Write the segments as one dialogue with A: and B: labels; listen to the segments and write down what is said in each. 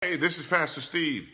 A: Hey, this is Pastor Steve.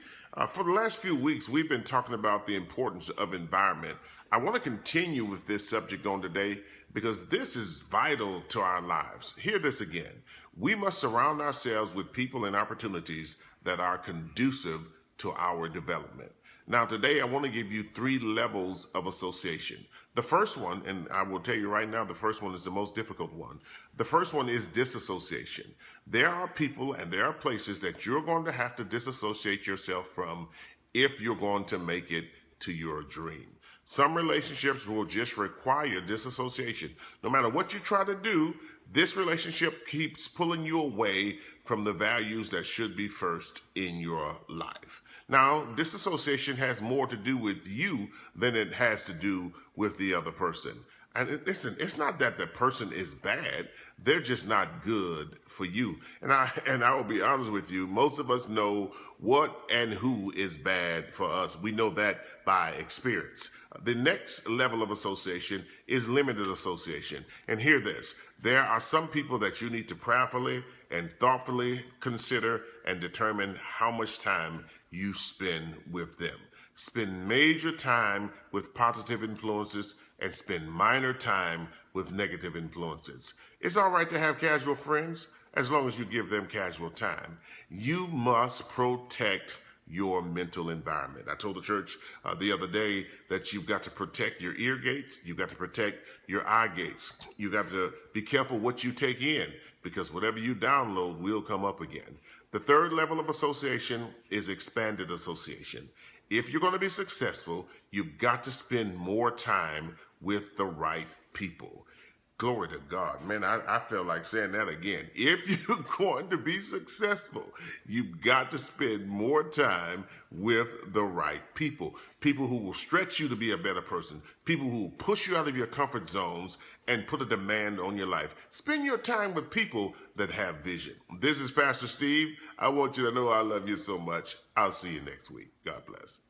A: For the last few weeks, we've been talking about the importance of environment. I want to continue with this subject on today because this is vital to our lives. Hear this again. We must surround ourselves with people and opportunities that are conducive to our development. Now, today, I want to give you three levels of association. The first one, and I will tell you right now, the first one is the most difficult one. The first one is disassociation. There are people and there are places that you're going to have to disassociate yourself from if you're going to make it to your dream. Some relationships will just require disassociation. No matter what you try to do, this relationship keeps pulling you away from the values that should be first in your life. Now, disassociation has more to do with you than it has to do with the other person. And listen, it's not that the person is bad; they're just not good for you. And I will be honest with you. Most of us know what and who is bad for us. We know that by experience. The next level of association is limited association. And hear this: there are some people that you need to prayerfully and thoughtfully consider and determine how much time you spend with them. Spend major time with positive influences and spend minor time with negative influences. It's all right to have casual friends as long as you give them casual time. You must protect your mental environment. I told the church the other day that you've got to protect your ear gates, you've got to protect your eye gates. You got to be careful what you take in because whatever you download will come up again. The third level of association is expanded association. If you're going to be successful, you've got to spend more time with the right people. Glory to God. Man, I feel like saying that again. If you're going to be successful, you've got to spend more time with the right people. People who will stretch you to be a better person. People who will push you out of your comfort zones and put a demand on your life. Spend your time with people that have vision. This is Pastor Steve. I want you to know I love you so much. I'll see you next week. God bless.